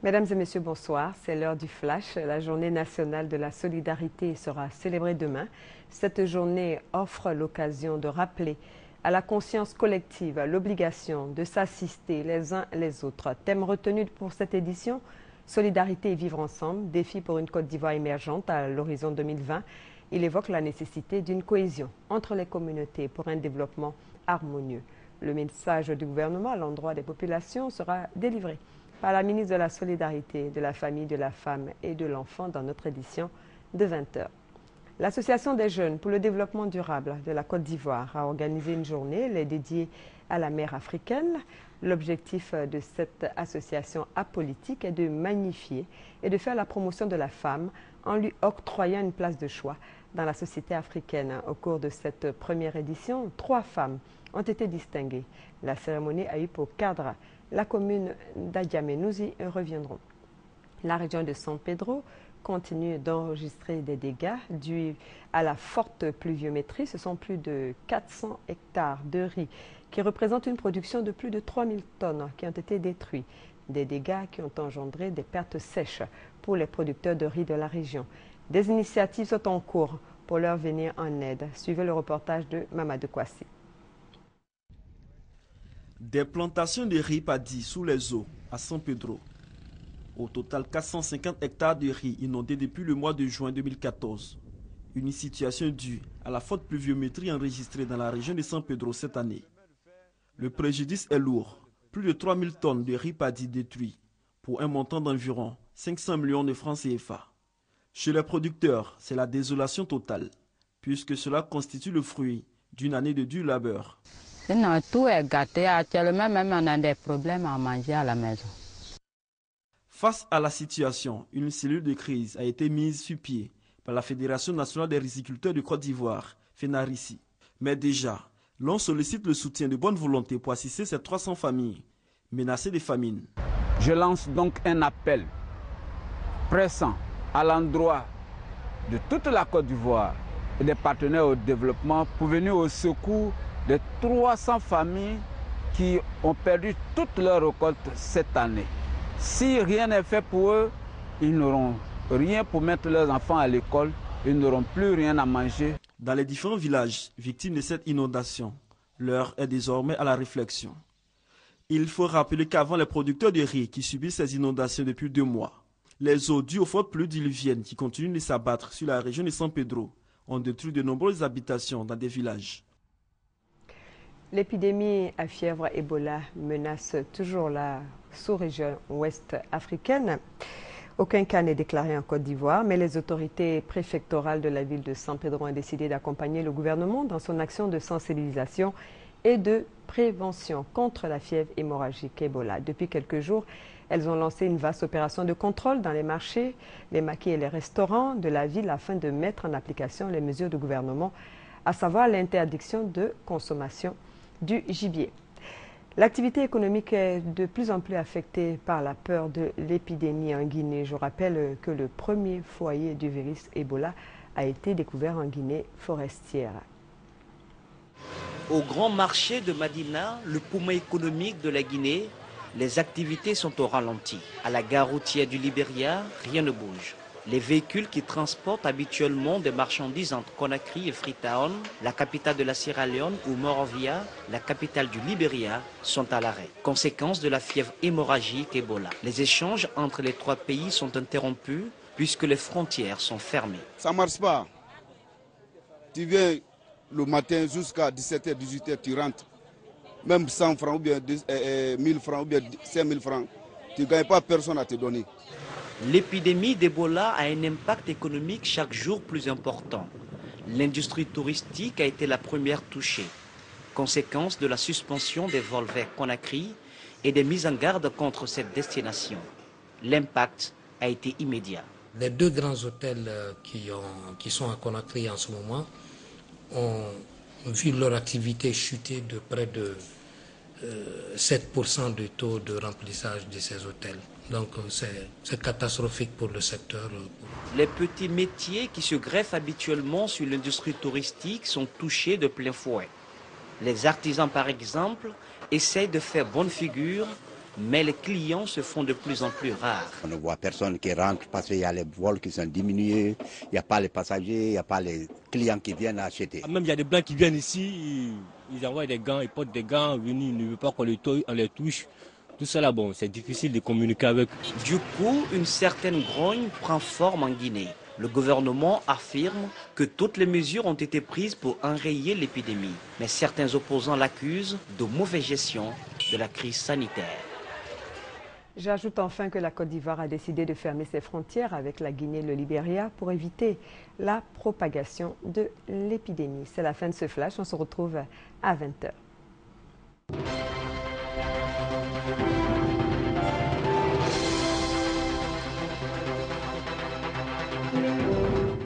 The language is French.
Mesdames et messieurs, bonsoir. C'est l'heure du flash. La journée nationale de la solidarité sera célébrée demain. Cette journée offre l'occasion de rappeler à la conscience collective l'obligation de s'assister les uns les autres. Thème retenu pour cette édition, solidarité et vivre ensemble, défi pour une Côte d'Ivoire émergente à l'horizon 2020. Il évoque la nécessité d'une cohésion entre les communautés pour un développement harmonieux. Le message du gouvernement à l'endroit des populations sera délivré par la ministre de la Solidarité, de la Famille, de la Femme et de l'Enfant dans notre édition de 20h. L'Association des jeunes pour le développement durable de la Côte d'Ivoire a organisé une journée, elle est dédiée à la mer africaine. L'objectif de cette association apolitique est de magnifier et de faire la promotion de la femme en lui octroyant une place de choix dans la société africaine. Au cours de cette première édition, 3 femmes ont été distinguées. La cérémonie a eu pour cadre la commune d'Adjamé. Nous y reviendrons. La région de San Pedro continue d'enregistrer des dégâts dus à la forte pluviométrie. Ce sont plus de 400 hectares de riz qui représentent une production de plus de 3000 tonnes qui ont été détruits. Des dégâts qui ont engendré des pertes sèches pour les producteurs de riz de la région. Des initiatives sont en cours pour leur venir en aide. Suivez le reportage de Mamadou Kwasi. Des plantations de riz paddy sous les eaux à San Pedro. Au total, 450 hectares de riz inondés depuis le mois de juin 2014. Une situation due à la forte pluviométrie enregistrée dans la région de San Pedro cette année. Le préjudice est lourd. Plus de 3000 tonnes de riz paddy détruits pour un montant d'environ 500 millions de francs CFA. Chez les producteurs, c'est la désolation totale, puisque cela constitue le fruit d'une année de dur labeur. Sinon, tout est gâté. Actuellement, même on a des problèmes à manger à la maison. Face à la situation, une cellule de crise a été mise sur pied par la Fédération nationale des riziculteurs de Côte d'Ivoire, FENARICI. Mais déjà, l'on sollicite le soutien de bonne volonté pour assister ces 300 familles menacées de famine. Je lance donc un appel pressant à l'endroit de toute la Côte d'Ivoire et des partenaires au développement pour venir au secours de 300 familles qui ont perdu toute leur récolte cette année. Si rien n'est fait pour eux, ils n'auront rien pour mettre leurs enfants à l'école, ils n'auront plus rien à manger. Dans les différents villages victimes de cette inondation, l'heure est désormais à la réflexion. Il faut rappeler qu'avant les producteurs de riz qui subissent ces inondations depuis 2 mois, les eaux dues aux fortes pluies diluviennes qui continuent de s'abattre sur la région de San Pedro ont détruit de nombreuses habitations dans des villages. L'épidémie à fièvre Ebola menace toujours la sous-région ouest africaine. Aucun cas n'est déclaré en Côte d'Ivoire, mais les autorités préfectorales de la ville de San Pedro ont décidé d'accompagner le gouvernement dans son action de sensibilisation et de prévention contre la fièvre hémorragique Ebola. Depuis quelques jours, elles ont lancé une vaste opération de contrôle dans les marchés, les maquis et les restaurants de la ville afin de mettre en application les mesures du gouvernement, à savoir l'interdiction de consommation du gibier. L'activité économique est de plus en plus affectée par la peur de l'épidémie en Guinée. Je rappelle que le premier foyer du virus Ebola a été découvert en Guinée forestière. Au grand marché de Madina, le poumon économique de la Guinée, les activités sont au ralenti. À la gare routière du Libéria, rien ne bouge. Les véhicules qui transportent habituellement des marchandises entre Conakry et Freetown, la capitale de la Sierra Leone, ou Monrovia, la capitale du Libéria, sont à l'arrêt. Conséquence de la fièvre hémorragique Ebola. Les échanges entre les 3 pays sont interrompus puisque les frontières sont fermées. Ça ne marche pas. Tu viens le matin jusqu'à 17h, 18h, tu rentres. Même 100 francs ou bien 1000 francs ou bien 5000 francs, tu ne gagnes pas, personne à te donner. L'épidémie d'Ebola a un impact économique chaque jour plus important. L'industrie touristique a été la première touchée. Conséquence de la suspension des vols vers Conakry et des mises en garde contre cette destination. L'impact a été immédiat. Les 2 grands hôtels qui sont à Conakry en ce moment ont vu leur activité chuter de près de 7% du taux de remplissage de ces hôtels. Donc c'est catastrophique pour le secteur. Les petits métiers qui se greffent habituellement sur l'industrie touristique sont touchés de plein fouet. Les artisans, par exemple, essayent de faire bonne figure, Mais les clients se font de plus en plus rares. On ne voit personne qui rentre parce qu'il y a les vols qui sont diminués, il n'y a pas les passagers, il n'y a pas les clients qui viennent acheter. Même il y a des blancs qui viennent ici, ils envoient des gants, ils portent des gants, ils ne veulent pas qu'on les touche. Tout cela, bon, c'est difficile de communiquer avec eux. Du coup, une certaine grogne prend forme en Guinée. Le gouvernement affirme que toutes les mesures ont été prises pour enrayer l'épidémie. Mais certains opposants l'accusent de mauvaise gestion de la crise sanitaire. J'ajoute enfin que la Côte d'Ivoire a décidé de fermer ses frontières avec la Guinée et le Libéria pour éviter la propagation de l'épidémie. C'est la fin de ce flash. On se retrouve à 20h.